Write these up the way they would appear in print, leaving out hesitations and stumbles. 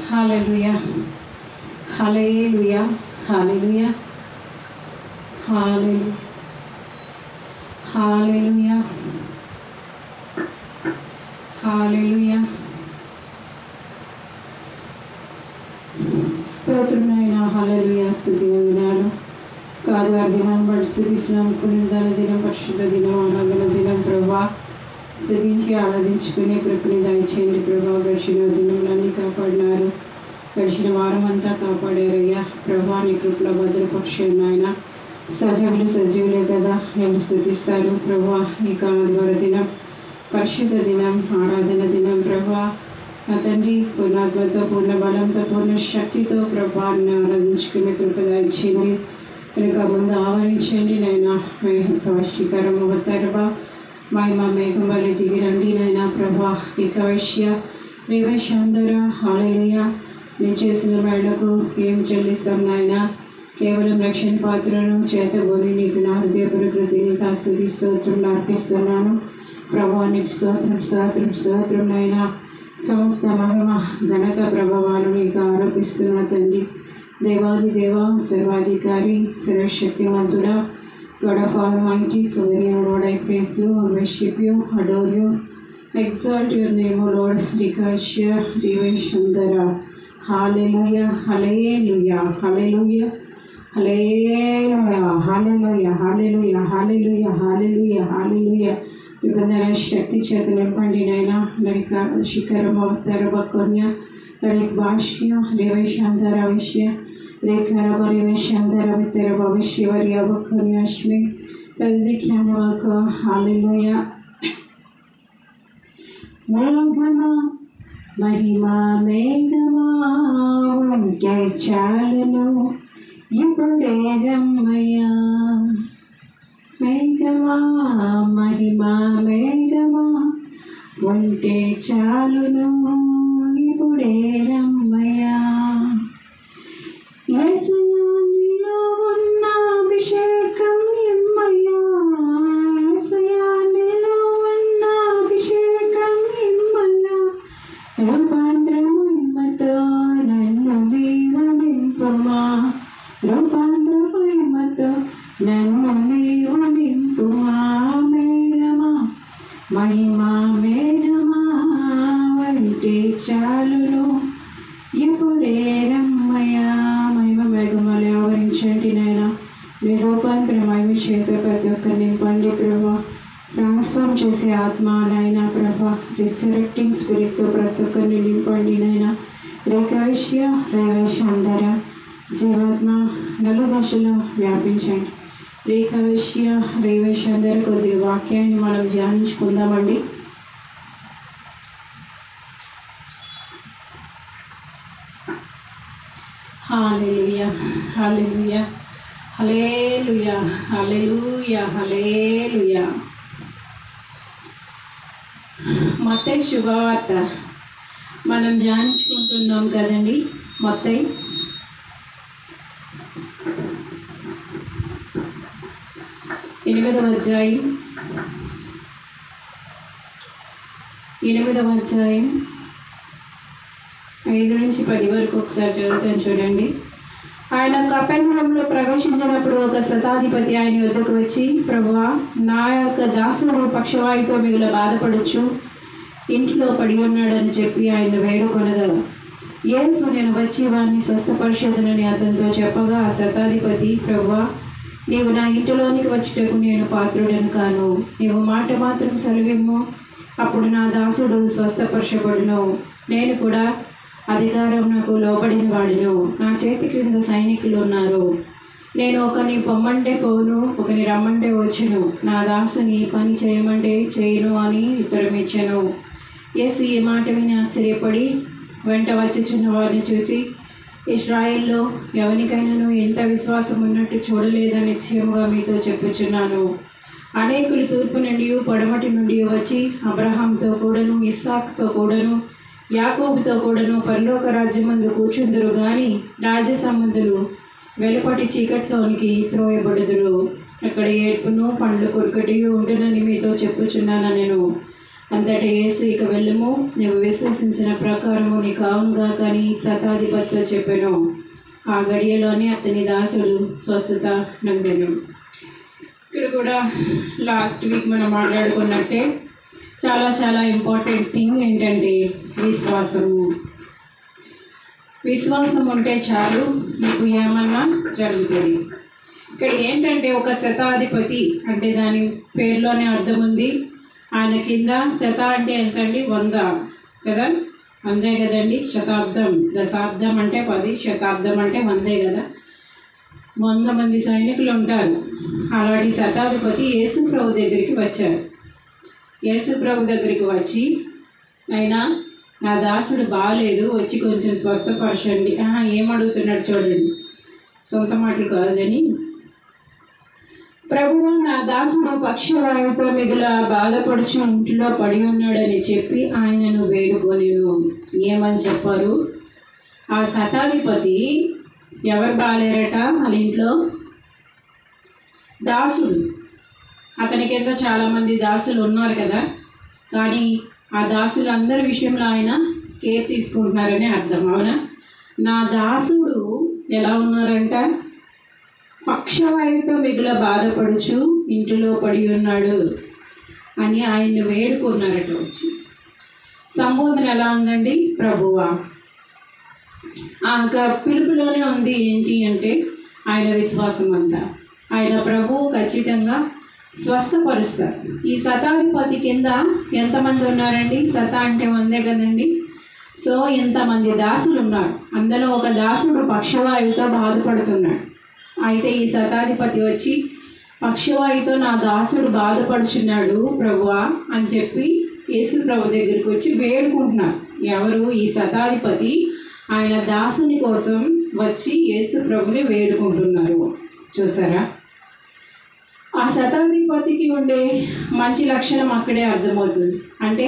హల్లెలూయా హల్లెలూయా హల్లెలూయా హల్లెలూయా హల్లెలూయా హల్లెలూయా. స్తోత్రమైన హల్లెలూయా. స్తుతి వందనాలు. కాదువారి దినం బట్టి స్తుతిస్తున్నాం. పునరుద్ధరణ దినం, పరిశుద్ధ దినం, ఆరాధన దినం ప్రభా స్తుతించి ఆరాధించుకునే కృపని దయచేయండి ప్రభా. గడిచిన దినములన్నీ కాపాడినారు, గడిచిన వారం అంతా కాపాడారయ్యా ప్రభా. నీ కృపలో భద్రపక్షండి నాయన. సజీవులే కదా నేను స్తుతిస్తారు ప్రభా. ఈ కాదువారి దినం, పరిశుద్ధ దినం, ఆరాధన దినం ప్రభా. నా తండ్రి పూర్ణాత్మతో, పూర్ణ బలంతో, పూర్ణ శక్తితో ప్రభాని ఆరాధించుకునే కృప దయచేయండి. వెనుక ముందు ఆవరించండి నైనా. వశీకరము వత్తరబా మహిమ మేఘం వల్ల దిగి రండి నైనా ప్రభా. ఇక వైశ్య రేవేశాంధర హల్లెలూయా. నేను చేసిన మేళ్లకు ఏం చెల్లిస్తాం నాయన. కేవలం రక్షణ పాత్రను చేతబోని నీకు నా హృదయ ప్రకృతిని తాస్తుతి స్తోత్రం అర్పిస్తున్నాను ప్రభా. నీకు స్తోత్రం స్తోత్రం స్తోత్రం నైనా. సమస్త మహిమ ఘనత ప్రభావాలు నీకు ఆరోపిస్తున్నా తండ్రి. దేవాది దేవ, సర్వాధికారి, సర్వశక్తివంతుడా, God of Almighty, sovereign Lord, I praise you, I worship you, adore you, exalt your name, O Lord. Rikashya Riveshandara. Hallelujah, hallelujah, hallelujah, hallelujah, hallelujah, hallelujah, hallelujah, hallelujah, hallelujah. విబంధన శక్తి చేతులు నింపండి నైనా. లలిక శిఖరం అవతార బకొన్య లలిక భాష్య రేవేశాంధర విషయ రేఖర పరివేశాంధర వితర భవిష్యవరి అవకొన్యాష్మి తండ్రి ఖ్యామక. హల్లెలూయా. మేఘమా మహిమా మేఘమా ఉంటే చాలును ఇప్పుడే రమ్మయ్యా. మేఘమా మహిమా మేఘమా ఉంటే చాలును ఇప్పుడే రమ్మయ్యా. యేసయ్యా నీలో ఉన్న అభిషేకం ఇమ్మయ్యా. యేసయ్యా నీలో ఉన్న అభిషేకం ఇమ్మయ్యా. రూపాంతర మహిమతో నన్ను నీవు నింపుమా. రూపాంతర మహిమతో నన్ను నీవు నింపుమా. మేఘమా మహిమా మేఘమా వంటి చాలును ఇప్పుడే రమ్మయ్యా. మహిమ మేఘమాలే ఆవరించండి నాయన. మీ రూపాంతర మహిమ చేత ప్రతి ఒక్కరిని నింపండి ప్రభా. ట్రాన్స్ఫార్మ్ చేసే ఆత్మ నాయన ప్రభా. రిసరెక్టింగ్ స్పిరిట్తో ప్రతి ఒక్కరిని నింపండి నాయన. రేఖవిష్య రేవేశాంధర జీవాత్మ నలుదశలో వ్యాపించండి. రేఖవిష్య రేవేశాంధర కొద్దిగా వాక్యాన్ని మనం ధ్యానించుకుందామండి. హల్లెలూయా హల్లెలూయా హల్లెలూయా హల్లెలూయా హల్లెలూయా. మత్తయి శుభవార్త మనం ధ్యానించుకుంటున్నాం కదండి. మత్తయి 8వ అధ్యాయం 5 నుంచి 10 వరకు ఒకసారి చదువుతాను చూడండి. ఆయన కపెర్నహూములో ప్రవేశించినప్పుడు ఒక శతాధిపతి ఆయన యొద్దకు వచ్చి, ప్రభువా, నా యొక్క దాసుడు పక్షవాయుతో మిగుల బాధపడచ్చు, ఇంట్లో పడి ఉన్నాడని చెప్పి ఆయన వేడుకొనగా, యేసు నేను వచ్చి వారిని స్వస్థపరిచేదనని అతనితో చెప్పగా, ఆ శతాధిపతి, ప్రభువా, నీవు నా ఇంటిలోనికి వచ్చుటకు నేను పాత్రుడను కాను. నీవు మాట మాత్రం సెలవిమ్ము, అప్పుడు నా దాసుడు స్వస్థపరచబడును. నేను కూడా అధికారం నాకు లోబడిన వాడును. నా చేతి క్రింద సైనికులు ఉన్నారు. నేను ఒకరిని పొమ్మంటే పోను, ఒకరిని రమ్మంటే వచ్చును. నా దాసుని పని చేయమంటే చేయను అని ఉత్తరమిచ్చాను. యేసు ఈ మాట విని ఆశ్చర్యపడి వెంట వచ్చుచున్న వారిని చూచి, ఇశ్రాయేల్లో ఎవరికైనాను ఎంత విశ్వాసం ఉన్నట్టు చూడలేదని నిశ్చయముగా మీతో చెప్పుచున్నాను. అనేకులు తూర్పు నుండి పడమటి నుండి వచ్చి అబ్రహాంతో కూడాను, ఇస్సాకుతో కూడాను, యాకోబుతో కూడాను పరలోక రాజ్యమందు కూర్చుందురు గాని రాజ్య సంబంధులు వెలుపటి చీకట్లోనికి త్రోయబడుదురు. అక్కడ ఏడ్పును పండ్లు కొరకటి ఉండునని మీతో చెప్పుచున్నాను. నేను అంతటి యేసు, ఇక వెళ్ళుము, నువ్వు విశ్వసించిన ప్రకారము నీకు అవునుగా కానీ శతాధిపతితో చెప్పాను. ఆ గడియలోనే అతని దాసుడు స్వస్థత నందెను. ఇక్కడ కూడా లాస్ట్ వీక్ మనం మాట్లాడుకున్నట్టే చాలా చాలా ఇంపార్టెంట్ థింగ్ ఏంటంటే విశ్వాసము. విశ్వాసం ఉంటే చాలు, నీకు ఏమన్నా జరుగుతుంది. ఇక్కడ ఏంటంటే ఒక శతాధిపతి అంటే దాని పేరులోనే అర్థం ఉంది. ఆయన కింద శత అంటే ఎంత అండి? 100 కదా, అంతే కదండి. శతాబ్దం, దశాబ్దం అంటే 10, శతాబ్దం అంటే 100 కదా. 100 మంది సైనికులు ఉంటారు. అలాంటి శతాధిపతి యేసు ప్రభు దగ్గరికి వచ్చారు. యేసు ప్రభు దగ్గరికి వచ్చి, అయినా నా దాసుడు బాగాలేదు, వచ్చి కొంచెం స్వస్థపరచండి. ఏమడుగుతున్నాడు చూడండి, సొంత మాటలు కాదు కానీ, ప్రభువా నా దాసుడు పక్షవాయువుతో మిగుల బాధపడుచు ఇంట్లో పడి ఉన్నాడని చెప్పి ఆయనను వేడుకొనెను. ఏమని చెప్పారు? ఆ శతాధిపతి ఎవరు బాగాలేరట వాళ్ళ ఇంట్లో? దాసుడు. అతని కింద చాలామంది దాసులు ఉన్నారు కదా, కానీ ఆ దాసులు అందరి విషయంలో ఆయన కేర్ తీసుకుంటున్నారని అర్థం. అవునా? నా దాసుడు ఎలా ఉన్నారంట? పక్షవాయువుతో మిగుల బాధపడుచు ఇంటిలో పడి ఉన్నాడు అని ఆయన్ని వేడుకున్నారట. వచ్చి సంబోధన ఎలా ఉందండి? ప్రభువా. ఆ పిలుపులోనే ఉంది ఏంటి అంటే ఆయన విశ్వాసం అంతా. ఆయన ప్రభువు ఖచ్చితంగా స్వస్థపరుస్తారు. ఈ శతాధిపతి కింద ఎంతమంది ఉన్నారండి? శత అంటే 100 కదండి. సో ఇంతమంది దాసులు ఉన్నారు. అందులో ఒక దాసుడు పక్షవాయువుతో బాధపడుతున్నాడు. అయితే ఈ శతాధిపతి వచ్చి, పక్షవాయువుతో నా దాసుడు బాధపడుచున్నాడు ప్రభువా అని చెప్పి యేసు ప్రభు దగ్గరికి వచ్చి వేడుకుంటున్నారు. ఎవరు? ఈ శతాధిపతి ఆయన దాసుని కోసం వచ్చి యేసు ప్రభుని వేడుకుంటున్నారు. చూసారా? ఆ శతాధిపతికి ఉండే మంచి లక్షణం అక్కడే అర్థమవుతుంది. అంటే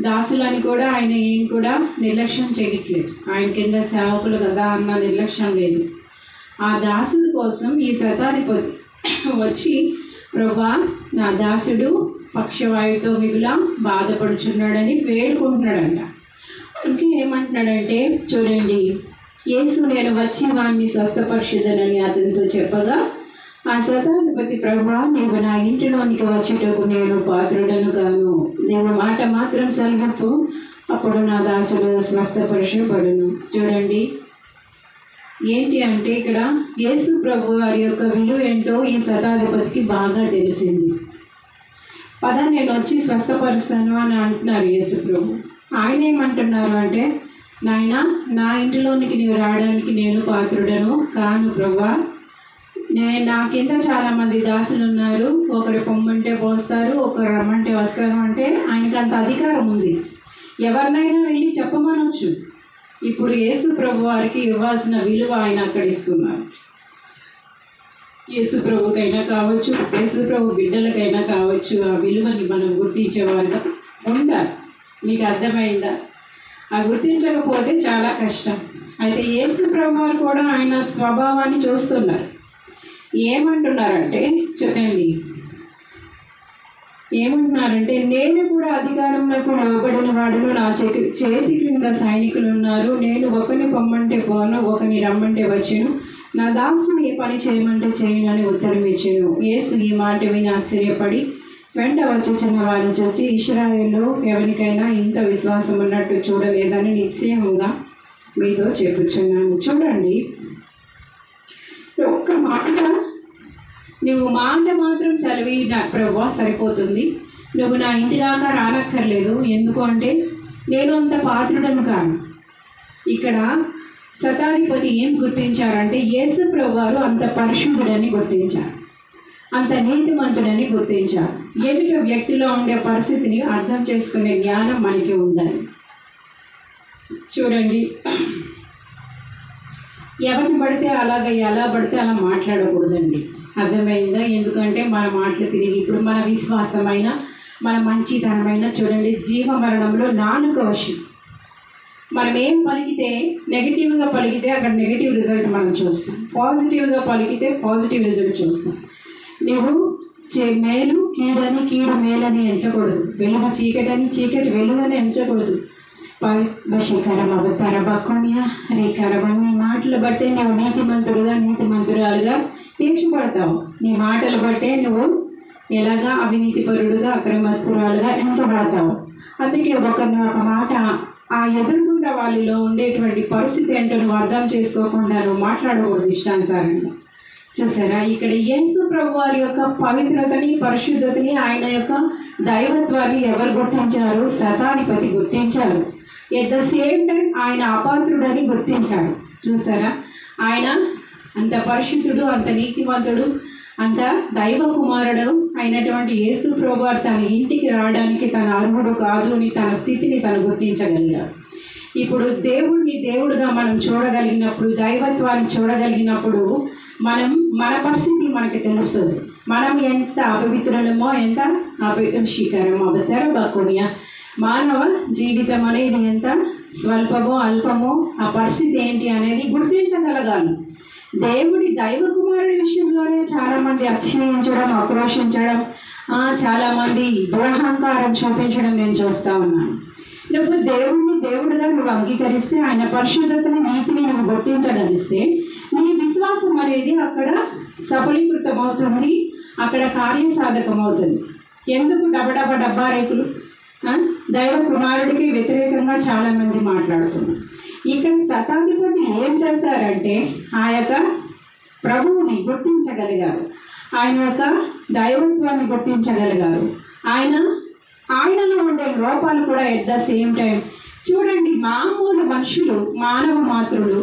దాసులని కూడా ఆయన ఏం కూడా నిర్లక్ష్యం చేయట్లేదు. ఆయన కింద సేవకులు కదా అన్న నిర్లక్ష్యం లేదు. ఆ దాసుడి కోసం ఈ శతాధిపతి వచ్చి, ప్రభువా నా దాసుడు పక్షవాయువుతో మిగుల బాధపడుచున్నాడని వేడుకుంటున్నాడంట. ఇంకా ఏమంటున్నాడంటే చూడండి, యేసు నేను వచ్చి వాడిని స్వస్థపరిచుదనని అతనితో చెప్పగా, ఆ శతాధిపతి, ప్రభువా నీవు నా ఇంటిలోనికి వచ్చుటకు నేను పాత్రుడను కాను, నీవు మాట మాత్రం సెలవిప్పు, అప్పుడు నా దాసుడు స్వస్థపరచబడును. చూడండి ఏంటి అంటే ఇక్కడ యేసు ప్రభు వారి యొక్క విలువ ఏంటో ఈ శతాధిపతికి బాగా తెలిసింది. పద నేను వచ్చి స్వస్థపరుస్తాను అని అంటున్నారు యేసు ప్రభు. ఆయన ఏమంటున్నారు అంటే, నాయన నా ఇంటిలోనికి నీవు రావడానికి నేను పాత్రుడను కాను ప్రభువా. నా కింద చాలామంది దాసులు ఉన్నారు. ఒకరు పొమ్మంటే పోస్తారు, ఒకరు రమ్మంటే వస్తారు. అంటే ఆయనకి అంత అధికారం ఉంది. ఎవరినైనా వెళ్ళి చెప్పమనొచ్చు. ఇప్పుడు యేసు ప్రభు వారికి ఇవ్వాల్సిన విలువ ఆయన అక్కడ ఇస్తున్నారు. యేసు ప్రభుకైనా కావచ్చు, యేసు ప్రభు బిడ్డలకైనా కావచ్చు, ఆ విలువని మనం గుర్తించేవారుగా ఉండాలి. మీకు అర్థమైందా? ఆ గుర్తించకపోతే చాలా కష్టం. అయితే యేసు ప్రభు వారు కూడా ఆయన స్వభావాన్ని చూస్తున్నారు. ఏమంటున్నారంటే చూడండి, ఏమంటున్నారంటే, నేను కూడా అధికారంలోకి లోబడిన వాడును, నా చేతి క్రింద సైనికులు ఉన్నారు. నేను ఒకరిని పొమ్మంటే పోను, ఒకరిని రమ్మంటే వచ్చాను, నా దాసుని ఏ పని చేయమంటే చేయను అని ఉత్తరం ఇచ్చాను. యేసు ఈ మాట విని ఆశ్చర్యపడి వెంట వచ్చుచున్న వారిని చూసి, ఇశ్రాయేలులో ఎవరికైనా ఇంత విశ్వాసం ఉన్నట్టు చూడలేదని నిశ్చయముగా మీతో చెప్పుచున్నాను. చూడండి, ఒక్క మాట, నువ్వు మాట మాత్రం సెలవిన ప్రభువా సరిపోతుంది, నువ్వు నా ఇంటి దాకా రానక్కర్లేదు. ఎందుకు అంటే నేను అంత పాత్రుడను కాను. ఇక్కడ శతాధిపతి ఏం గుర్తించారంటే యేసు ప్రభు వారు అంత పరిశుద్ధుడని గుర్తించారు, అంత నీతిమంతుడని గుర్తించారు. ఎదుటి వ్యక్తిలో ఉండే పరిస్థితిని అర్థం చేసుకునే జ్ఞానం మనకి ఉండాలి. చూడండి, ఎవరిని పడితే అలాగ ఎలా పడితే అలా మాట్లాడకూడదండి. అర్థమైందా? ఎందుకంటే మన మాటలు తిరిగి ఇప్పుడు మన విశ్వాసమైన మన మంచితనమైన చూడండి, జీవ మరణంలో 4 వశం. మనం ఏం పలికితే నెగిటివ్గా పలికితే అక్కడ నెగిటివ్ రిజల్ట్ మనం చూస్తాం, పాజిటివ్గా పలికితే పాజిటివ్ రిజల్ట్ చూస్తాం. నువ్వు మేలు కీడని కీడు మేలని ఎంచకూడదు, వెలుగు చీకటని చీకటి వెలుగని ఎంచకూడదు. వశీకరం అవతార బక్కునియ రేకరమని నీ మాటలు బట్టే నువ్వు నీతిమంతుడుగా నీతిమంతురాలుగా తీర్చిపడతావు. నీ మాటలు బట్టే నువ్వు ఎలాగా అవినీతిపరుడుగా అక్రమస్తురాలుగా ఎంచబడతావు. అందుకే ఒక మాట ఆ ఎదుర్కొన్న వాళ్ళలో ఉండేటువంటి పరిస్థితి ఏంటో నువ్వు అర్థం చేసుకోకుండా నువ్వు మాట్లాడకూడదు ఇష్టానుసారంగా. చూసారా, ఇక్కడ యేసు ప్రభు వారి యొక్క పవిత్రతని పరిశుద్ధతని ఆయన యొక్క దైవత్వాన్ని ఎవరు గుర్తించారు? శతాధిపతి గుర్తించారు. ఎట్ ద సేమ్ టైం ఆయన అపాత్రుడని గుర్తించాడు. చూసారా, ఆయన అంత పరిశుద్ధుడు, అంత నీతిమంతుడు, అంత దైవ కుమారుడు అయినటువంటి యేసు ప్రభు తన ఇంటికి రావడానికి తన అర్హుడు కాదు అని తన స్థితిని తను గుర్తించగలిగాడు. ఇప్పుడు దేవుడిని దేవుడుగా మనం చూడగలిగినప్పుడు, దైవత్వాన్ని చూడగలిగినప్పుడు మన పరిస్థితి మనకి తెలుస్తుంది. మనం ఎంత అపవిత్రులమో, ఎంత శిఖరమో అవతార బక్కునియ మానవ జీవితం అనేది ఎంత స్వల్పమో అల్పమో ఆ పరిస్థితి ఏంటి అనేది గుర్తించగలగాలి. దేవుడి దైవ కుమారుడి విషయంలోనే చాలామంది అతిశయించడం, ఆక్రోషించడం, చాలామంది దురహంకారం చూపించడం నేను చూస్తూ ఉన్నాను. నువ్వు దేవుడిని దేవుడిగా నువ్వు అంగీకరిస్తే, ఆయన పరిశుద్ధతని నీతిని నువ్వు గుర్తించగలిస్తే నీ విశ్వాసం అనేది అక్కడ సఫలీకృతమవుతుంది, అక్కడ కార్యసాధకమవుతుంది. ఎందుకు డబ్బా రేకులు? దైవ కుమారుడికి వ్యతిరేకంగా చాలామంది మాట్లాడుతున్నారు. ఇక్కడ శతాధిపతి ఏం చేశారంటే ఆ యొక్క ప్రభువుని గుర్తించగలిగారు, ఆయన యొక్క దైవత్వాన్ని గుర్తించగలిగారు. ఆయనలో ఉండే లోపాలు కూడా ఎట్ ద సేమ్ టైం చూడండి. మామూలు మనుషులు, మానవ మాతృలు,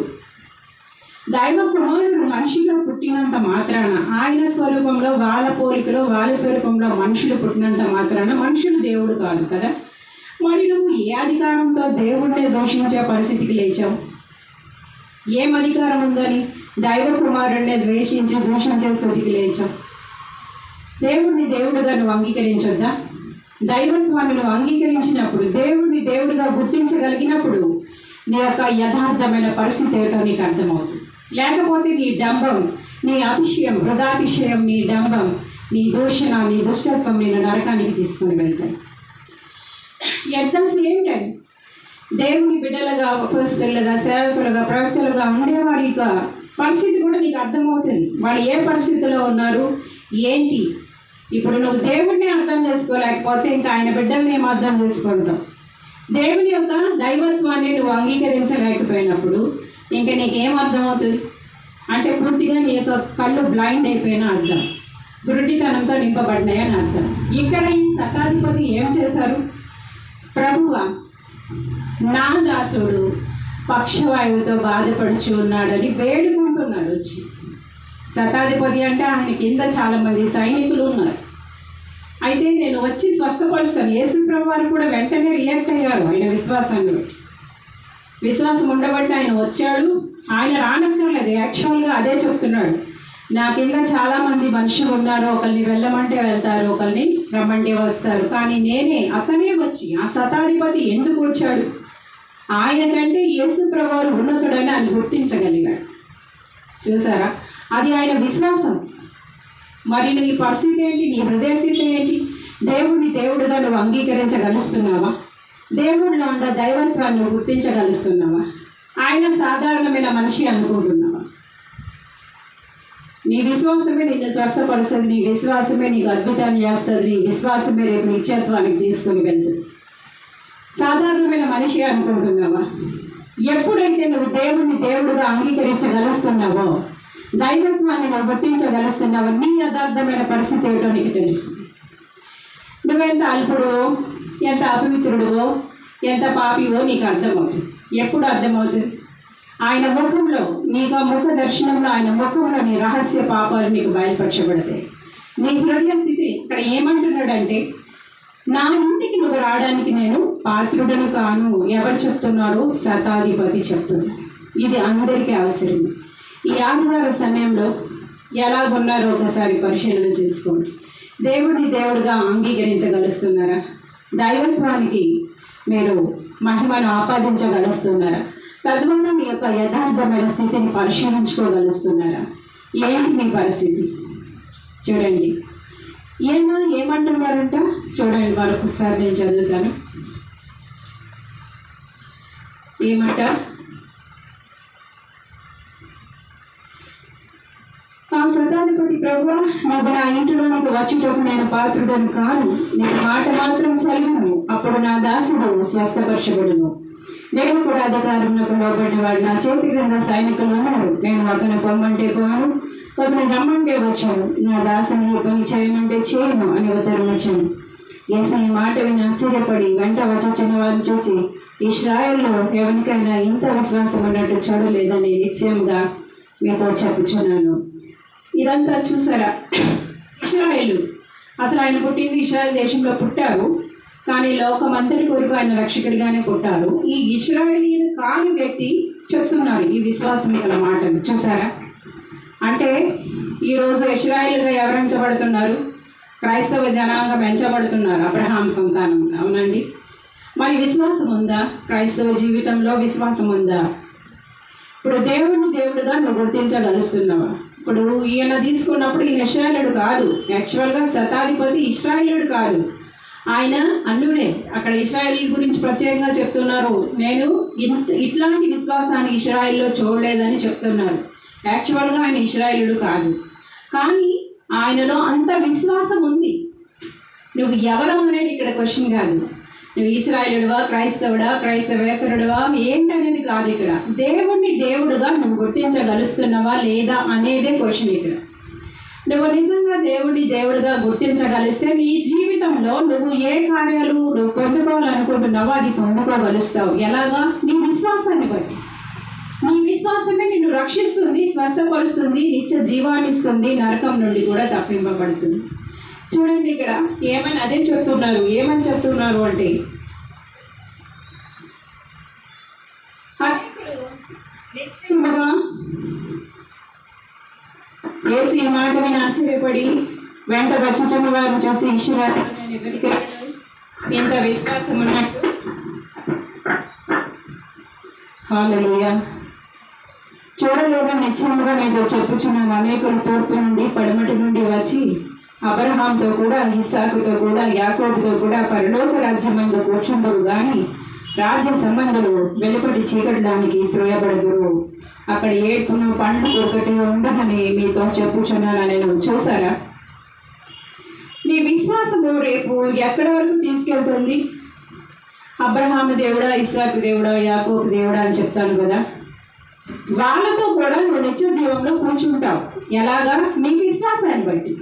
దైవ కుమారుడు మనిషిగా పుట్టినంత మాత్రాన, ఆయన స్వరూపంలో వాళ్ళ పోలికలో వాళ్ళ స్వరూపంలో మనుషులు పుట్టినంత మాత్రాన మనుషులు దేవుడు కాదు కదా. మరి నువ్వు ఏ అధికారంతో దేవుడిని దూషించే పరిస్థితికి లేచావు? ఏం అధికారం ఉందని దైవ కుమారుడిని దూషించే స్థితికి లేచావు? దేవుడిని దేవుడుగా నువ్వు అంగీకరించొద్దా? దైవత్వాన్ని నువ్వు అంగీకరించినప్పుడు, దేవుడిని దేవుడిగా గుర్తించగలిగినప్పుడు నీ యొక్క యథార్థమైన పరిస్థితి ఏమిటో నీకు అర్థమవుతుంది. లేకపోతే నీ డంబం, నీ అతిశయం, వృధాతిశయం, నీ డంబం, నీ దూషణ, నీ దుష్టత్వం నేను నరకానికి తీసుకుని వెళ్తాయి. ఎట్ ద సేమ్ టైం దేవుని బిడ్డలుగా, అపొస్తలులుగా, సేవకులుగా, ప్రవక్తలుగా ఉండేవారి యొక్క పరిస్థితి కూడా నీకు అర్థమవుతుంది. వాళ్ళు ఏ పరిస్థితిలో ఉన్నారు ఏంటి. ఇప్పుడు నువ్వు దేవుడిని అర్థం చేసుకోలేకపోతే ఇంకా ఆయన బిడ్డల్ని ఏం అర్థం చేసుకుంటావు? దేవుని యొక్క దైవత్వాన్ని నువ్వు అంగీకరించలేకపోయినప్పుడు ఇంకా నీకేం అర్థమవుతుంది అంటే పూర్తిగా నీ యొక్క కళ్ళు బ్లైండ్ అయిపోయిన అర్థం, గురుడితనంతో నింపబడినాయని అర్థం. ఇక్కడ ఈ శతాధిపతి ఏం చేశారు? ప్రభువా, నా దాసుడు పక్షవాయువుతో బాధపడుచు ఉన్నాడని వేడుకుంటున్నాడు వచ్చి. శతాధిపతి అంటే ఆయన కింద చాలామంది సైనికులు ఉన్నారు. అయితే నేను వచ్చి స్వస్థపరుస్తాను. యేసు ప్రభు వారు కూడా వెంటనే రియాక్ట్ అయ్యారు. ఆయన విశ్వాసాన్ని బట్టి, విశ్వాసం ఉండబట్టి ఆయన వచ్చాడు. ఆయన రానక్కర్లేదు, యాక్చువల్గా అదే చెప్తున్నాడు. నా కింద చాలామంది మనుషులు ఉన్నారు, ఒకరిని వెళ్ళమంటే వెళ్తారు, ఒకరిని రమ్మంటే వస్తారు, కానీ అతనే వచ్చి ఆ శతాధిపతి ఎందుకు వచ్చాడు? ఆయన కంటే యేసు ప్రభు వారు ఉన్నతుడని ఆయన గుర్తించగలిగాడు. చూసారా, అది ఆయన విశ్వాసం. మరి నీ పరిస్థితి ఏంటి? నీ హృదయ స్థితి ఏంటి? దేవుడిని దేవుడిగా నువ్వు అంగీకరించగలుస్తున్నావా? దేవుడిలో ఉన్న దైవత్వాన్ని గుర్తించగలుస్తున్నావా? ఆయన సాధారణమైన మనిషి అనుకుంటున్నావా? నీ విశ్వాసమే నిన్ను స్వస్థపరుస్తుంది, నీ విశ్వాసమే నీకు అద్భుతాన్ని చేస్తుంది, నీ విశ్వాసమే రేపు నిత్యత్వానికి తీసుకుని వెళ్తుంది. సాధారణమైన మనిషి అనుకుంటున్నావా? ఎప్పుడైతే నువ్వు దేవుడిని దేవుడిగా అంగీకరించగలుస్తున్నావో, దైవత్వాన్ని నువ్వు గుర్తించగలుస్తున్నావో, నీ యథార్థమైన పరిస్థితి ఏమిటో నీకు తెలుస్తుంది. నువ్వెంత అల్పుడువో, ఎంత అపవిత్రుడువో, ఎంత పాపివో నీకు అర్థమవుతుంది. ఎప్పుడు అర్థమవుతుంది? ఆయన ముఖంలో, నీకు ఆ ముఖ దర్శనంలో, ఆయన ముఖంలో నీ రహస్య పాపాలు నీకు బయలుపరచబడతాయి. నీ హృదయ స్థితి ఇక్కడ ఏమంటున్నాడంటే, నా ఇంటికి నువ్వు రావడానికి నేను పాత్రుడను కాను. ఎవరు చెప్తున్నారు? శతాధిపతి చెప్తున్నారు. ఇది అందరికీ అవసరం. ఈ ఆదివార సమయంలో ఎలాగున్నారో ఒకసారి పరిశీలన చేసుకోండి. దేవుడిని దేవుడిగా అంగీకరించగలుస్తున్నారా? దైవత్వానికి మీరు మహిమను ఆపాదించగలుస్తున్నారా? తద్వారా మీ యొక్క యథార్థమైన స్థితిని పరిశీలించుకోగలుస్తున్నారా? ఏంటి మీ పరిస్థితి? చూడండి, ఏమంటున్నారంట చూడండి, మరొకసారి నేను చదువుతాను. ఏమంట? ఆ శతాధిపతి ప్రభువా, నాకు నా ఇంటిలో నీకు వచ్చుటకు నేను పాత్రుడను కాను. నీకు మాట మాత్రం సెలవును, అప్పుడు నా దాసుడు స్వస్థపరచబడును. నేను కూడా అధికారంలో లోబడిన వాడు, నా చేతి క్రింద సైనికులు ఉన్నారు. నేను ఒకరిని పొమ్మంటే పోను, ఒకరిని రమ్మంటే వచ్చాను, నా దాసుని పని చేయమంటే చేయను అని ఉత్తరం వచ్చాను. యేసు ఈ మాట విని ఆశ్చర్యపడి వెంట వచ్చిన వారిని చూసి, ఇశ్రాయేలులో ఎవరికైనా ఇంత విశ్వాసం ఉన్నట్టు చూడలేదని నిశ్చయంగా మీతో చెప్పుచున్నాను. ఇదంతా చూసారా? ఇశ్రాయేలు, అసలు ఆయన పుట్టింది ఇశ్రాయేల్ దేశంలో పుట్టారు, కానీ లోకమంతటి కొరకు ఆయన రక్షకుడిగానే పుట్టారు. ఈ ఇశ్రాయేలీయులు కాని వ్యక్తి చెప్తున్నారు ఈ విశ్వాసం గల మాటలు. చూసారా? అంటే ఈరోజు ఇశ్రాయేలుగా ఎవరు ఎంచబడుతున్నారు? క్రైస్తవ జనాంగం ఎంచబడుతున్నారు, అబ్రహాం సంతానం. అవునండి. మరి విశ్వాసం ఉందా? క్రైస్తవ జీవితంలో విశ్వాసం ఉందా? ఇప్పుడు దేవుడిని దేవుడిగా నువ్వు గుర్తించగలుగుతున్నావా? ఇప్పుడు ఈయన తీసుకున్నప్పుడు ఈయన ఇశ్రాయేలుడు కాదు, యాక్చువల్గా శతాధిపతి ఇశ్రాయేలుడు కాదు, ఆయన అన్యుడే. అక్కడ ఇశ్రాయేల్ గురించి ప్రత్యేకంగా చెప్తున్నారు, నేను ఇట్లాంటి విశ్వాసాన్ని ఇశ్రాయేల్లో చూడలేదని చెప్తున్నారు. యాక్చువల్గా ఆయన ఇశ్రాయేలుడు కాదు, కానీ ఆయనలో అంత విశ్వాసం ఉంది. నువ్వు ఎవరు అనేది ఇక్కడ క్వశ్చన్ కాదు. నువ్వు ఇశ్రాయేలుడువా, క్రైస్తవుడా, క్రైస్తవేతరుడువా ఏంటనేది కాదు. ఇక్కడ దేవుణ్ణి దేవుడుగా నువ్వు గుర్తించగలుగుతున్నావా లేదా అనేదే క్వశ్చన్. ఇక్కడ నువ్వు నిజంగా దేవుడిని దేవుడిగా గుర్తించగలిస్తే నీ జీవితంలో నువ్వు ఏ కార్యాలు నువ్వు పొందుకోవాలనుకుంటున్నావో అది పొందుకోగలుస్తావు. ఎలాగా? నీ విశ్వాసాన్ని బట్టి. నీ విశ్వాసమే నిన్ను రక్షిస్తుంది, స్వస్థపరుస్తుంది, నిత్య జీవాన్ని ఇస్తుంది, నరకం నుండి కూడా తప్పింపబడుతుంది. చూడండి, ఇక్కడ ఏమని అదే చెప్తున్నారు. ఏమని చెప్తున్నారు అంటే, నిశ్చయముగా యేసు ఈ మాట విని ఆశ్చర్యపడి వెంట వచ్చుచున్న వారిని చూసి, ఇశ్రాయేలు నేను ఎవరికైనా ఇంత విశ్వాసం ఉన్నట్టు. హల్లెలూయా. చూడలేక నిశ్చయముగా మీతో చెప్పుచున్నాను, అనేకులు తూర్పు నుండి పడమటి నుండి వచ్చి అబ్రహాంతో కూడా, ఇస్సాకుతో కూడా, యాకోబుతో కూడా పరలోక రాజ్యమందు కూర్చుంటారు, కానీ రాజ్య సంబంధులు వెలుపటి చీకటడానికి త్రోయబడదురు. అక్కడ ఏడ్పును పండ్లు ఒకటి ఉండదని మీతో చెప్పుచున్నాను. నేను చూసారా? నీ విశ్వాసము రేపు ఎక్కడి వరకు తీసుకెళ్తుంది? అబ్రహాము దేవుడా, ఇస్సాకు దేవుడా, యాకోబు దేవుడా అని చెప్తాను కదా, వాళ్ళతో కూడా నువ్వు నిత్య జీవంలో కూర్చుంటావు. ఎలాగా? నీ విశ్వాసాన్ని బట్టి.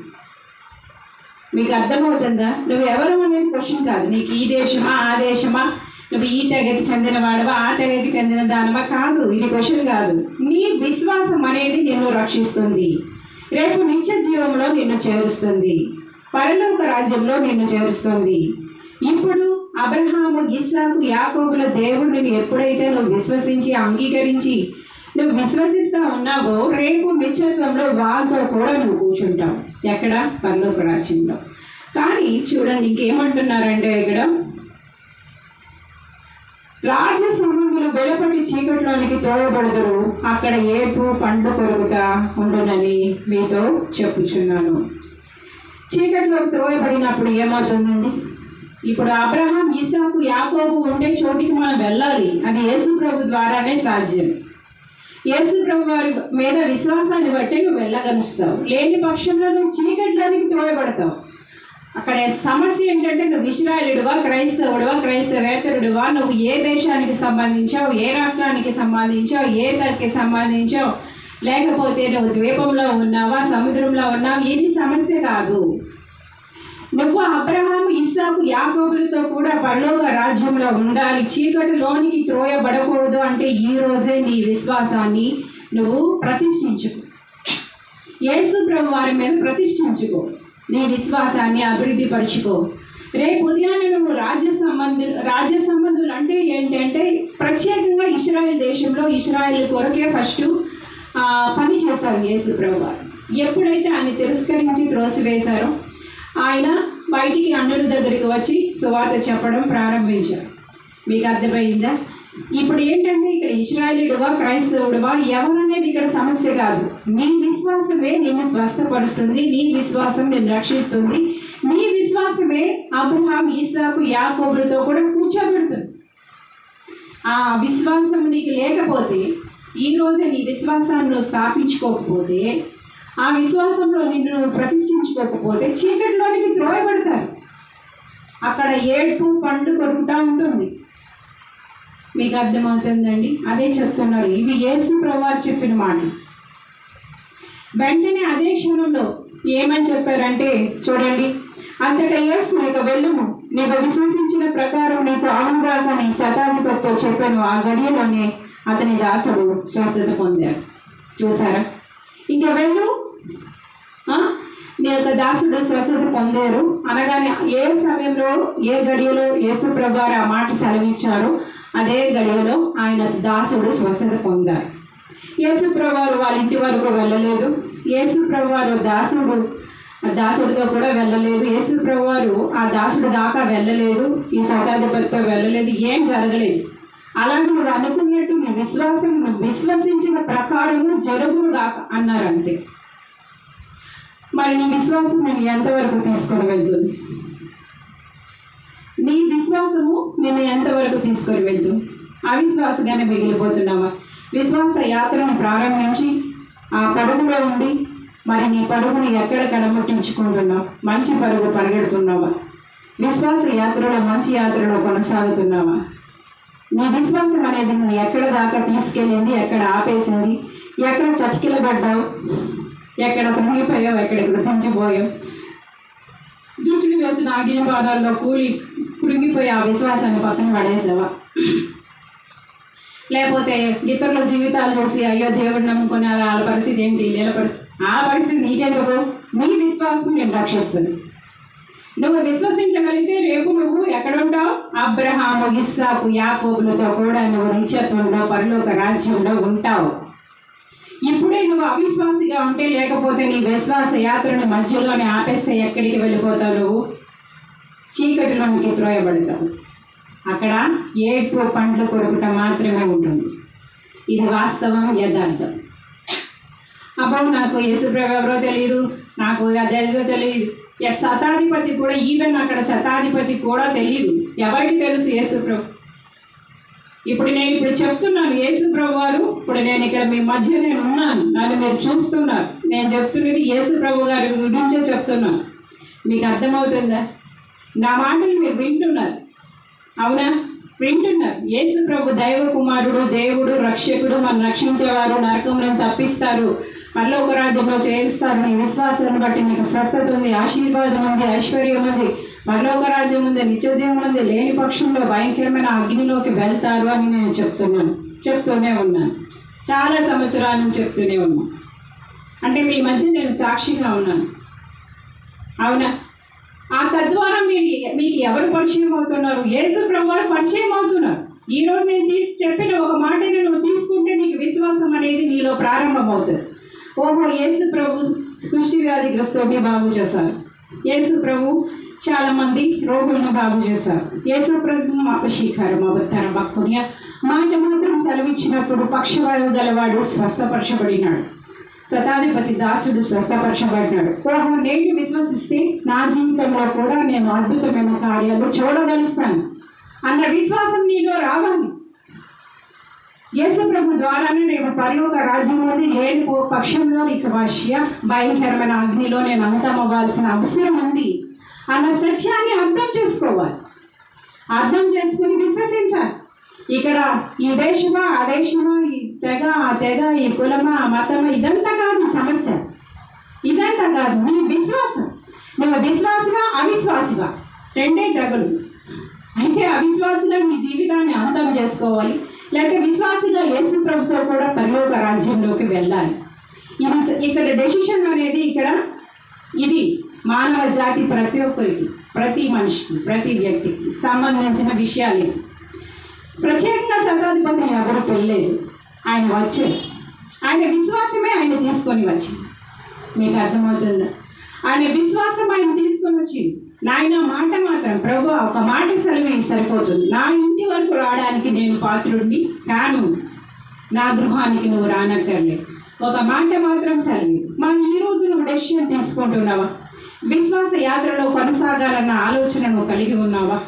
మీకు అర్థమవుతుందా? నువ్వు ఎవరు అనేది క్వశ్చన్ కాదు. నీకు ఈ దేశమా, ఆ దేశమా, నువ్వు ఈ తెగకి చెందిన వాడవా, ఆ తెగకి చెందిన దానవా కాదు. ఇది క్వశ్చన్ కాదు. నీ విశ్వాసం అనేది నిన్ను రక్షిస్తుంది, రేపు నిత్య జీవంలో నిన్ను చేరుస్తుంది, పరలోక రాజ్యంలో నిన్ను చేరుస్తుంది. ఇప్పుడు అబ్రహాము, ఇస్సాకు, యాకోబుల దేవుడిని ఎప్పుడైతే నువ్వు విశ్వసించి అంగీకరించి నువ్వు విశ్వసిస్తా ఉన్నావో, రేపు నిత్యత్వంలో వాళ్ళతో కూడా నువ్వు కూర్చుంటావు. ఎక్కడ? పరలోక రాజ్యంలో. కానీ చూడండి, ఇంకేమంటున్నారంటే ఇక్కడ, రాజ్య సంబంధులు వెలుపటి చీకట్లోనికి తోడబడదురు, అక్కడ ఏపు పండ్లు కొరుకుట ఉండునని మీతో చెప్పుచున్నాను. చీకట్లోకి త్రోయబడినప్పుడు ఏమవుతుందండి? ఇప్పుడు అబ్రహాం, ఇస్సాకు, యాకోబు ఉండే చోటికి మనం వెళ్ళాలి. అది యేసు ప్రభు ద్వారానే సాధ్యం. యేసు ప్రభు వారి మీద విశ్వాసాన్ని బట్టి నువ్వు వెళ్ళగలుస్తావు. లేని పక్షంలో నువ్వు చీకట్లోనికి త్రోయబడతావు. అక్కడ సమస్య ఏంటంటే, నువ్వు ఇశ్రాయేలుడువా, క్రైస్తవుడువా, క్రైస్తవేతరుడువా, నువ్వు ఏ దేశానికి సంబంధించావు, ఏ రాష్ట్రానికి సంబంధించావు, ఏ తగ్కి సంబంధించావు, లేకపోతే నువ్వు ద్వీపంలో ఉన్నావా, సముద్రంలో ఉన్నావా, ఇది సమస్య కాదు. నువ్వు అబ్రహాము, ఇస్సాకు, యాకోబులతో కూడా పరలోక రాజ్యంలో ఉండాలి. చీకటిలోనికి త్రోయబడకూడదు అంటే ఈ రోజే నీ విశ్వాసాన్ని నువ్వు ప్రతిష్ఠించుకో. యేసు ప్రభు వారి మీద ప్రతిష్ఠించుకో. నీ విశ్వాసాన్ని అభివృద్ధి పరుచుకో. రేపు ఉదయాన్నే నువ్వు రాజ్య సంబంధులు అంటే ఏంటంటే, ప్రత్యేకంగా ఇశ్రాయేల్ దేశంలో ఇశ్రాయేల్ కొరకే ఫస్ట్ పని చేశారు యేసు ప్రభు వారు. ఎప్పుడైతే ఆయన తిరస్కరించి త్రోసివేశారో, ఆయన బయటికి అన్యుల దగ్గరికి వచ్చి సువార్త చెప్పడం ప్రారంభించారు. మీకు అర్థమైందా? ఇప్పుడు ఏంటంటే, ఇక్కడ ఇశ్రాయేలుడువా, క్రైస్తవుడువా ఎవరనేది ఇక్కడ సమస్య కాదు. నీ విశ్వాసమే నిన్ను స్వస్థపరుస్తుంది, నీ విశ్వాసం నిన్ను రక్షిస్తుంది, విశ్వాసమే అబ్రహాం, ఇస్సాకు, యాకోబులతో కూడా కూర్చోబెడుతుంది. ఆ విశ్వాసం నీకు లేకపోతే, ఈరోజే నీ విశ్వాసాన్ని నువ్వు స్థాపించుకోకపోతే, ఆ విశ్వాసంలో నిన్ను నువ్వు ప్రతిష్ఠించుకోకపోతే చీకటిలోనికి త్రోయబడతారు. అక్కడ ఏడుపు, పండు కొరుకుతా ఉంటుంది. మీకు అర్థమవుతుందండి? అదే చెప్తున్నారు. ఇవి యేసు ప్రభువారు చెప్పిన మాట. వెంటనే అదే క్షణంలో ఏమని చెప్పారంటే చూడండి, అంతటా యేసు ఇక వెళ్ళుము, నీకు విశ్వసించిన ప్రకారం నీకు అవునుగాక నీ శతాధిపతితో చెప్పాను. ఆ గడియలోనే అతని దాసుడు స్వస్థత పొందాడు. చూసారా? ఇంకా వెళ్ళు, నీ యొక్క దాసుడు స్వస్థత పొందారు అనగానే ఏ సమయంలో, ఏ గడియలో యేసు ప్రభువారు ఆ మాట సెలవిచ్చారో అదే గడియలో ఆయన దాసుడు స్వస్థత పొందారు. యేసు ప్రభువారు వాళ్ళ ఇంటి వరకు వెళ్ళలేదు. యేసు ప్రభువారు దాసుడితో కూడా వెళ్ళలేదు. యేసు ప్రభువారు ఆ దాసుడు దాకా వెళ్ళలేదు. ఈ శతాధిపతితో వెళ్ళలేదు. ఏం జరగలేదు. అలాగే నువ్వు అనుకున్నట్టు నీ విశ్వాసం, నువ్వు విశ్వసించిన ప్రకారము జరుగును గాక అన్నారు అంతే. మరి నీ విశ్వాసం నేను ఎంతవరకు తీసుకొని వెళ్తుంది? నీ విశ్వాసము నిన్ను ఎంతవరకు తీసుకొని వెళ్తుంది? అవిశ్వాసగానే మిగిలిపోతున్నావా? విశ్వాస యాత్రను ప్రారంభించి ఆ పరుగులో ఉండి మరి నీ పరుగును ఎక్కడ కడముట్టించుకుంటున్నావు? మంచి పరుగు పరిగెడుతున్నావా? విశ్వాస యాత్రలో, మంచి యాత్రలో కొనసాగుతున్నావా? నీ విశ్వాసం అనేది నువ్వు ఎక్కడ దాకా తీసుకెళ్ళింది, ఎక్కడ ఆపేసింది, ఎక్కడ చతికిలబడ్డావు, ఎక్కడ కృంగిపోయావు, ఎక్కడ కృషించిపోయావు, దుష్టుడు వేసిన అగ్నిబాణాల్లో కృంగిపోయి ఆ విశ్వాసాన్ని పక్కన పడేసావా? లేకపోతే ఇతరుల జీవితాలు చూసి అయ్యో దేవుడు నమ్ముకుని వాళ్ళ పరిస్థితి ఏంటి, వీళ్ళ పరిస్థితి, ఆ పరిస్థితి నీకెందుకు? నీ విశ్వాసం నేను రక్షిస్తుంది. నువ్వు విశ్వసించగలిగితే రేపు నువ్వు ఎక్కడుంటావు? అబ్రహాము, ఇస్సాకు, యాకోబులతో కూడా నువ్వు నిత్యత్వంలో, పరలోక రాజ్యంలో ఉంటావు. ఇప్పుడే నువ్వు అవిశ్వాసిగా ఉంటే, లేకపోతే నీ విశ్వాస యాత్రను మధ్యలోనే ఆపేస్తే ఎక్కడికి వెళ్ళిపోతావు? నువ్వు చీకటిలోనికి త్రోయబడతావు. అక్కడ ఏడ్పు, పండ్లు కొరుకుట మాత్రమే ఉంటుంది. ఇది వాస్తవం, యథార్థం. అబ్బో నాకు యేసుప్రభు ఎవరో తెలియదు, నాకు అదేదో తెలియదు. శతాధిపతి కూడా, ఈవెన్ అక్కడ శతాధిపతి కూడా తెలియదు. ఎవరికి తెలుసు యేసుప్రభు? ఇప్పుడు చెప్తున్నాను, యేసుప్రభు వారు, ఇప్పుడు నేను ఇక్కడ మీ మధ్య నేను ఉన్నాను, నన్ను మీరు చూస్తున్నారు. నేను చెప్తున్నది యేసుప్రభు గారి గురించే చెప్తున్నాను. మీకు అర్థమవుతుందా? నా మాటలు మీరు వింటున్నారు, అవునా? వింటున్నారు. యేసుప్రభు దైవ కుమారుడు, దేవుడు, రక్షకుడు, మనం రక్షించేవారు, నరకంలో తప్పిస్తారు, పరలోక రాజ్యంలో చేరుస్తారు. నీ విశ్వాసాన్ని బట్టి నీకు స్వస్థత ఉంది, ఆశీర్వాదం ఉంది, ఐశ్వర్యం ఉంది, పరలోక రాజ్యం ఉంది, నిత్యజీవం ఉంది. లేని పక్షంలో భయంకరమైన అగ్నిలోకి వెళ్తారు అని నేను చెప్తూనే ఉన్నాను. చాలా సంవత్సరాల నుంచి చెప్తూనే ఉన్నాను. అంటే మీ మధ్య నేను సాక్షిగా ఉన్నాను, అవునా? ఆ తద్వారా మీకు ఎవరు పరిచయం అవుతున్నారు? యేసు ప్రభు వారు పరిచయం అవుతున్నారు. ఈరోజు నేను చెప్పిన ఒక మాటని నువ్వు తీసుకుంటే నీకు విశ్వాసం అనేది నీలో ప్రారంభమవుతుంది. ఓహో, యేసు ప్రభు కుష్టి వ్యాధిగ్రస్తుడిని బాగు చేశారు. యేసు ప్రభు చాలా మంది రోగులను బాగు చేశారు. యేసు ప్రభు అపశీకారం అవతారం భక్కునియ మాట మాత్రం సెలవిచ్చినప్పుడు పక్షవాయువు గలవాడు స్వస్థపరచబడినాడు. శతాధిపతి దాసుడు స్వస్థపరచబడినాడు. ఓహో, నేను విశ్వసిస్తే నా జీవితంలో కూడా నేను అద్భుతమైన కార్యాలు చూడగలుస్తాను అన్న విశ్వాసం నీలో రావాలి. యేసు ప్రభు ద్వారానే నేను పరలోక రాజ్యం ఉంది, లేని పక్షంలో నీకు భయంకరమైన అగ్నిలో నేను అంతం అవ్వాల్సిన అవసరం ఉంది అన్న సత్యాన్ని అర్థం చేసుకోవాలి. అర్థం చేసుకుని విశ్వసించాలి. ఇక్కడ ఈ దేశమా, ఆ దేశమా, ఈ తెగ, ఆ తెగ, ఈ కులమా, ఆ మతమా, ఇదంతా కాదు సమస్య. ఇదంతా కాదు నీ విశ్వాసం. నువ్వు విశ్వాసిగా, అవిశ్వాసిగా, రెండే తెగలు. అయితే అవిశ్వాసిగా నీ జీవితాన్ని అంతం చేసుకోవాలి, లేకపోతే విశ్వాసిగా యేసు ప్రభుతో కూడా పరలోక రాజ్యంలోకి వెళ్ళాలి. ఇక్కడ డెసిషన్ అనేది ఇది మానవ జాతి ప్రతి ఒక్కరికి, ప్రతి మనిషికి, ప్రతి వ్యక్తికి సంబంధించిన విషయాలు. ప్రత్యేకంగా శతాధిపతిని ఎవరు పెళ్ళలేదు, ఆయన వచ్చారు. ఆయన విశ్వాసమే ఆయన తీసుకొని వచ్చింది. మీకు అర్థమవుతుందా? ఆయన విశ్వాసం ఆయన తీసుకొని వచ్చింది. నాయన మాట మాత్రం, ప్రభు ఒక మాట సెలవు సరిపోతుంది, నా ఇంటి వరకు రావడానికి నేను పాత్రుడిని కాను, నా గృహానికి నువ్వు రానక్కర్లేదు, ఒక మాట మాత్రం సెలవు. మనం ఈరోజు నువ్వు డెసిషన్ తీసుకుంటున్నావా? విశ్వాస యాత్రలో కొనసాగాలన్న ఆలోచనను కలిగి ఉన్నావా?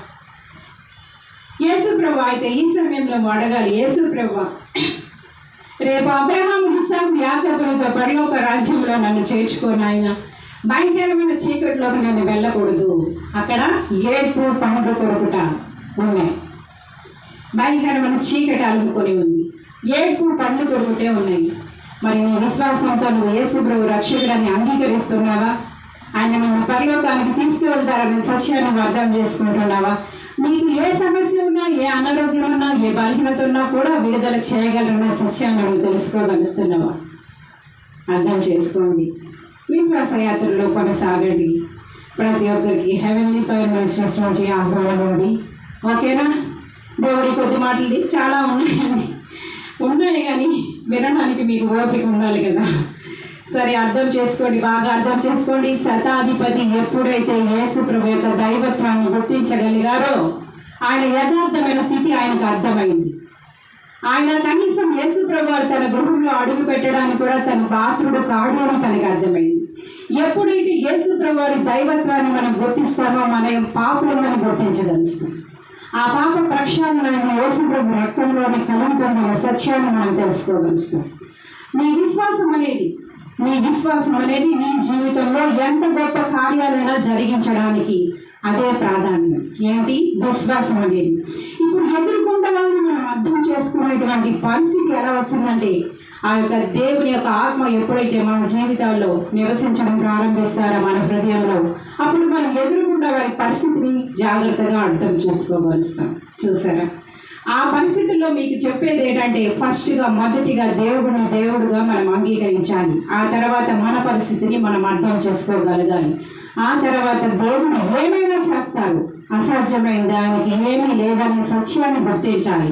యేసు ప్రభు అయితే ఈ సమయంలో అడగాలి, యేసు ప్రభు రేపు అబ్రహాము, ఇస్సాకు, యాకోబులతో పరలోక రాజ్యంలో నన్ను చేర్చుకొని ఆయన భయంకరమైన చీకటిలోకి నేను వెళ్ళకూడదు. అక్కడ ఏడ్పు పండు కొరకుట ఉన్నాయి. భయంకరమైన చీకటి అలుముకొని ఉంది. ఏడ్పు పండ్లు కొరకుటే ఉన్నాయి. మరి నీ విశ్వాసంతో నువ్వు యేసు ప్రభు రక్షకుడని అంగీకరిస్తున్నావా? ఆయన నిన్ను పరలోకానికి తీసుకువెళ్తారనే సత్యాన్ని నువ్వు అర్థం చేసుకుంటున్నావా? నీకు ఏ సమస్య ఉన్నా, ఏ అనారోగ్యం ఉన్నా, ఏ బలహీనత ఉన్నా కూడా విడుదల చేయగలరన్న సత్యాన్ని నువ్వు తెలుసుకోగలుగుతున్నావా? అర్థం చేసుకోండి. విశ్వాస యాత్రలో కొనసాగండి. ప్రతి ఒక్కరికి హెవెన్లీ ఫైర్ మినిస్టర్స్ నుంచి ఆహ్వానం ఉంది. ఓకేనా? దేవుడి కొద్ది మాటలు చాలా ఉన్నాయి కానీ వినడానికి మీకు ఓపిక ఉండాలి కదా. సరే, అర్థం చేసుకోండి, బాగా అర్థం చేసుకోండి. శతాధిపతి ఎప్పుడైతే యేసు ప్రభు యొక్క దైవత్వాన్ని గుర్తించగలిగారో ఆయన యథార్థమైన స్థితి ఆయనకు అర్థమైంది. ఆయన కనీసం యేసు ప్రభు తన గృహంలో అడుగు పెట్టడానికి కూడా తన పాత్రుడు కాడు అని తనకు అర్థమైంది. ఎప్పుడైతే యేసు ప్రభు వారి దైవత్వాన్ని మనం గుర్తిస్తామో మన పాపలను మనం గుర్తించగలుగుతాం. ఆ పాప ప్రక్షాళన యేసు ప్రభు రక్తంలోని కలుగుతున్న సత్యాన్ని మనం తెలుసుకోగలుగుతాం. నీ విశ్వాసం అనేది నీ జీవితంలో ఎంత గొప్ప కార్యాలైనా జరిగించడానికి అదే ప్రాధాన్యం. ఏంటి? విశ్వాసం అనేది. ఇప్పుడు ఎదుర్కొంటే మనం అర్థం చేసుకునేటువంటి పరిస్థితి ఎలా వస్తుందంటే, ఆ యొక్క దేవుని యొక్క ఆత్మ ఎప్పుడైతే మన జీవితాల్లో నివసించడం ప్రారంభిస్తారో మన హృదయంలో, అప్పుడు మనం ఎదుర్కొంటే వారి పరిస్థితిని జాగ్రత్తగా అర్థం చేసుకోగలుగుతాం. చూసారా? ఆ పరిస్థితుల్లో మీకు చెప్పేది ఏంటంటే, మొదటిగా దేవుడుగా మనం అంగీకరించాలి. ఆ తర్వాత మన పరిస్థితిని మనం అర్థం చేసుకోగలగాలి. ఆ తర్వాత దేవుడు ఏమైనా చేస్తారు, అసాధ్యమైన దానికి ఏమీ లేదనే సత్యాన్ని గుర్తించాలి.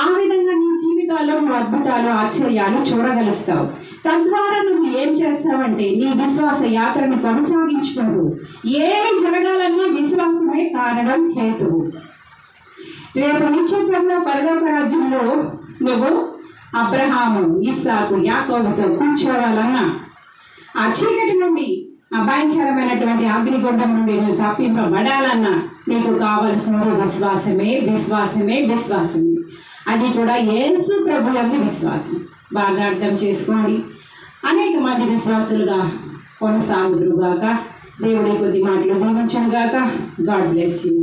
ఆ విధంగా నీ జీవితాల్లో నువ్వు అద్భుతాలు, ఆశ్చర్యాలు చూడగలుస్తావు. తద్వారా నువ్వు ఏం చేస్తావంటే, నీ విశ్వాస యాత్రను కొనసాగించుకుంటూ ఏమి జరగాలన్నా విశ్వాసమే కారణం, హేతువు. రేపు నిత్యత్వంలో పరలోక రాజ్యంలో నువ్వు అబ్రహాము, ఇస్సాకు, యాకోబుతో కూర్చోవాలన్నా, ఆ చీకటి నుండి, ఆ భయంకరమైనటువంటి అగ్నిగుండం నుండి నువ్వు తప్పింపబడాలన్నా నీకు కావలసింది విశ్వాసమే. అది కూడా యేసు ప్రభు యొక్క విశ్వాసం. బాగా అర్థం చేసుకోండి. అనేక మంది విశ్వాసులుగా కొనసాగుదురుగాక. దేవుడి కొద్ది మాటలు దీవించును గాక. God bless you.